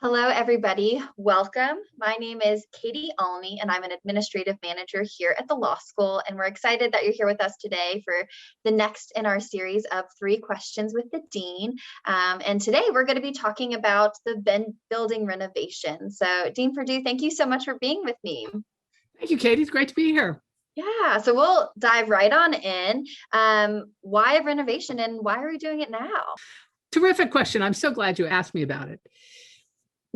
Hello, everybody. Welcome. My name is Katy Olney, and I'm an administrative manager here at the law school. And we're excited that you're here with us today for the next in our series of 3 questions with the dean. And today we're going to be talking about the building renovation. So, Dean Perdue, thank you so much for being with me. Thank you, Katie. It's great to be here. Yeah, so we'll dive right on in. Why renovation and why are we doing it now? Terrific question. I'm so glad you asked me about it.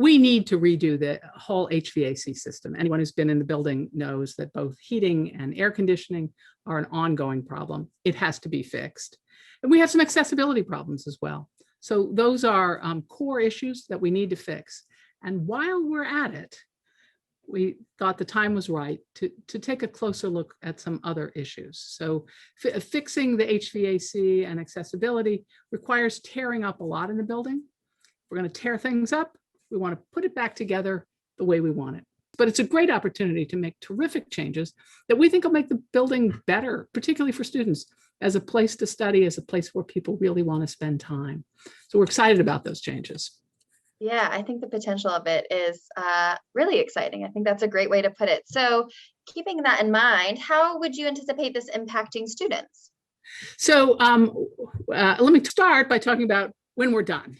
We need to redo the whole HVAC system. Anyone who's been in the building knows that both heating and air conditioning are an ongoing problem. It has to be fixed. And we have some accessibility problems as well. So those are core issues that we need to fix. And while we're at it, we thought the time was right to take a closer look at some other issues. So fixing the HVAC and accessibility requires tearing up a lot in the building. We're going to tear things up. We want to put it back together the way we want it. But it's a great opportunity to make terrific changes that we think will make the building better, particularly for students, as a place to study, as a place where people really want to spend time. So we're excited about those changes. Yeah, I think the potential of it is really exciting. I think that's a great way to put it. So keeping that in mind, how would you anticipate this impacting students? So let me start by talking about when we're done.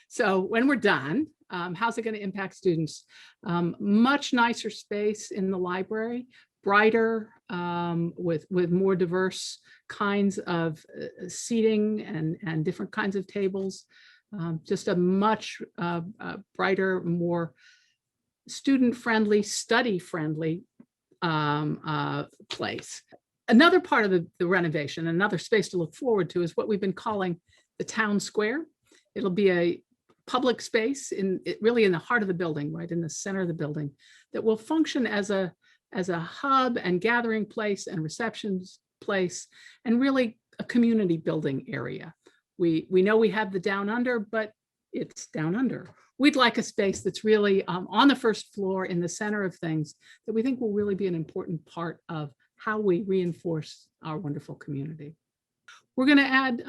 So when we're done, how's it going to impact students? Much nicer space in the library, brighter, with more diverse kinds of seating and different kinds of tables. Just a much brighter, more student-friendly, study-friendly place. Another part of the renovation, another space to look forward to, is what we've been calling the town square. It'll be a public space really in the heart of the building, right in the center of the building, that will function as a hub and gathering place and receptions place, and really a community building area. We know we have the down under, but it's down under. We'd like a space that's really on the first floor in the center of things that we think will really be an important part of how we reinforce our wonderful community. We're going to add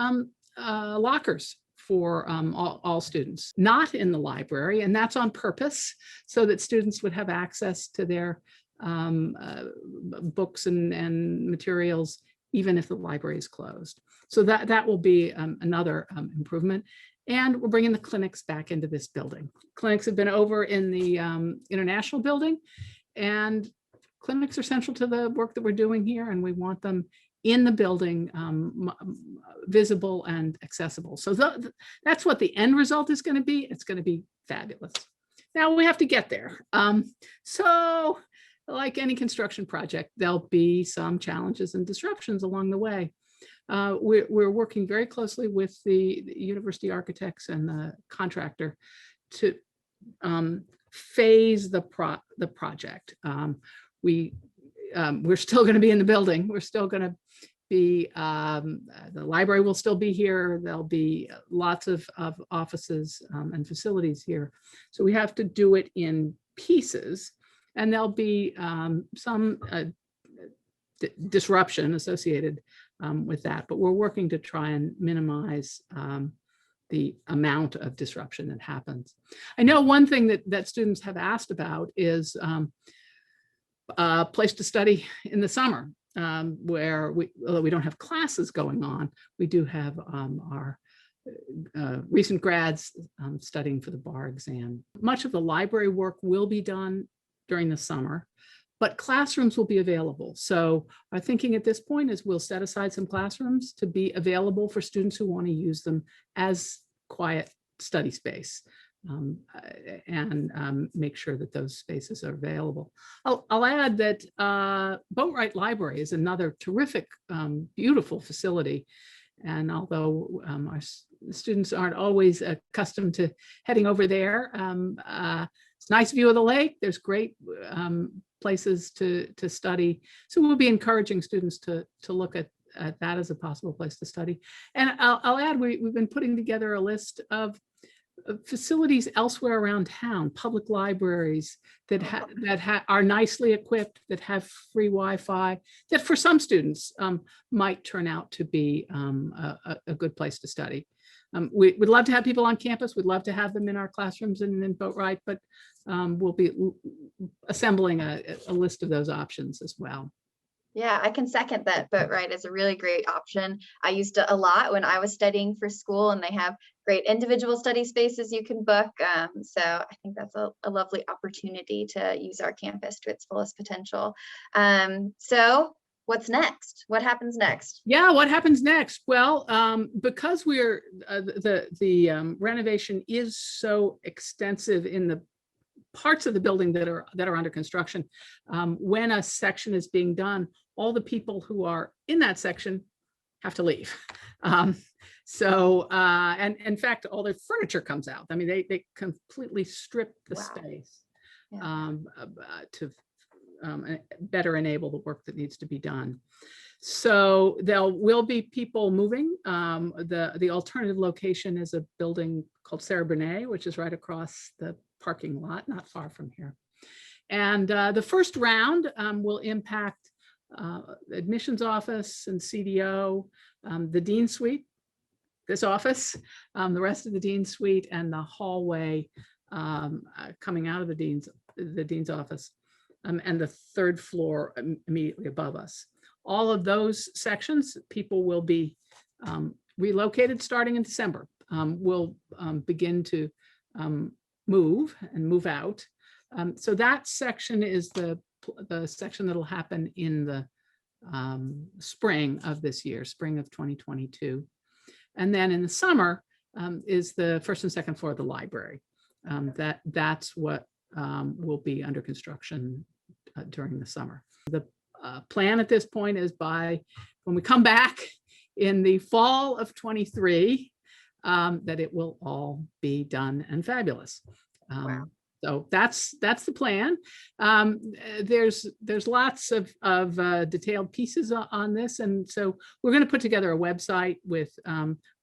lockers for all students, not in the library, and that's on purpose so that students would have access to their books and materials even if the library is closed. So that will be another improvement. And we're bringing the clinics back into this building. Clinics have been over in the International Building, and clinics are central to the work that we're doing here, and we want them in the building, visible and accessible. So that's what the end result is going to be. It's going to be fabulous. Now we have to get there. So like any construction project, there'll be some challenges and disruptions along the way. We're working very closely with the university architects and the contractor to phase the project. We're still going to be in the building. We're still going to be, the library will still be here. There'll be lots of offices and facilities here. So we have to do it in pieces, and there'll be some disruption associated with that, but we're working to try and minimize the amount of disruption that happens. I know one thing that students have asked about is a place to study in the summer, where although we don't have classes going on, we do have our recent grads studying for the bar exam. Much of the library work will be done during the summer, but classrooms will be available. So our thinking at this point is we'll set aside some classrooms to be available for students who want to use them as quiet study space. And make sure that those spaces are available. I'll add that Boatwright Library is another terrific, beautiful facility. And although our students aren't always accustomed to heading over there, it's a nice view of the lake. There's great places to study. So we'll be encouraging students to look at that as a possible place to study. And I'll add, we've been putting together a list of facilities elsewhere around town, public libraries that are nicely equipped, that have free Wi-Fi, that for some students might turn out to be a good place to study. We'd love to have people on campus. We'd love to have them in our classrooms and in boat ride, but we'll be assembling a list of those options as well. Yeah, I can second that. Boat ride is a really great option. I used it a lot when I was studying for school, and they have great individual study spaces you can book. So I think that's a lovely opportunity to use our campus to its fullest potential. So what's next? What happens next? Yeah, what happens next? Well, because we're the renovation is so extensive in the parts of the building that are under construction, when a section is being done, all the people who are in that section have to leave. And in fact, all their furniture comes out. I mean, they completely strip the space to better enable the work that needs to be done. So there will be people moving. The alternative location is a building called Sarah Brunet, which is right across the parking lot, not far from here. And the first round will impact admissions office and CDO, the Dean Suite, this office, the rest of the Dean Suite, and the hallway coming out of the Dean's office, and the third floor immediately above us. All of those sections, people will be relocated starting in December. We'll begin to move out. So that section is the section that'll happen in the spring of this year, spring of 2022. And then in the summer is the first and second floor of the library. That's what will be under construction during the summer. The plan at this point is when we come back in the fall of 23, that it will all be done and fabulous. Wow. So that's the plan. There's lots of detailed pieces on this, and so we're going to put together a website with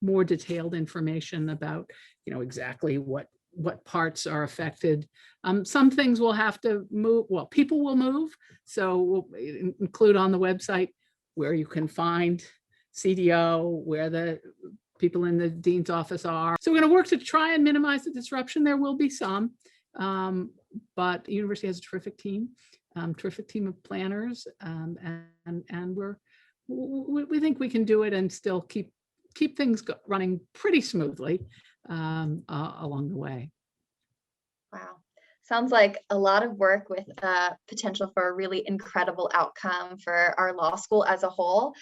more detailed information about, exactly what parts are affected. Some things will have to move. Well, people will move, so we'll include on the website where you can find CDO, where the people in the dean's office are. So we're going to work to try and minimize the disruption. There will be some. But the university has a terrific team of planners, and we think we can do it and still keep things running pretty smoothly along the way. Wow. Sounds like a lot of work with potential for a really incredible outcome for our law school as a whole.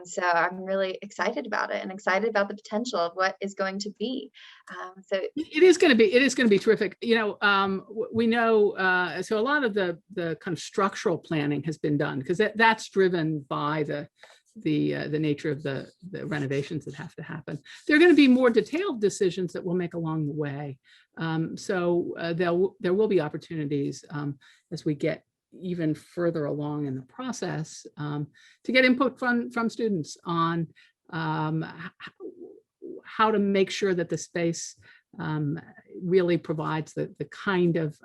So I'm really excited about it and excited about the potential of what is going to be. So it is going to be terrific. We know, so a lot of the kind of structural planning has been done, because that's driven by the nature of the renovations that have to happen. There are going to be more detailed decisions that we'll make along the way. So there will be opportunities as we get even further along in the process to get input from students on how to make sure that the space really provides the kind of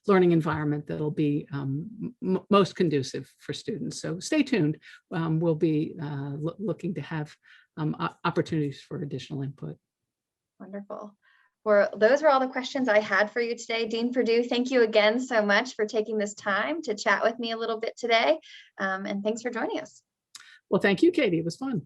learning environment that'll be most conducive for students. So stay tuned. We'll be looking to have opportunities for additional input. Wonderful. Well, those were all the questions I had for you today. Dean Perdue, thank you again so much for taking this time to chat with me a little bit today. And thanks for joining us. Well, thank you, Katie. It was fun.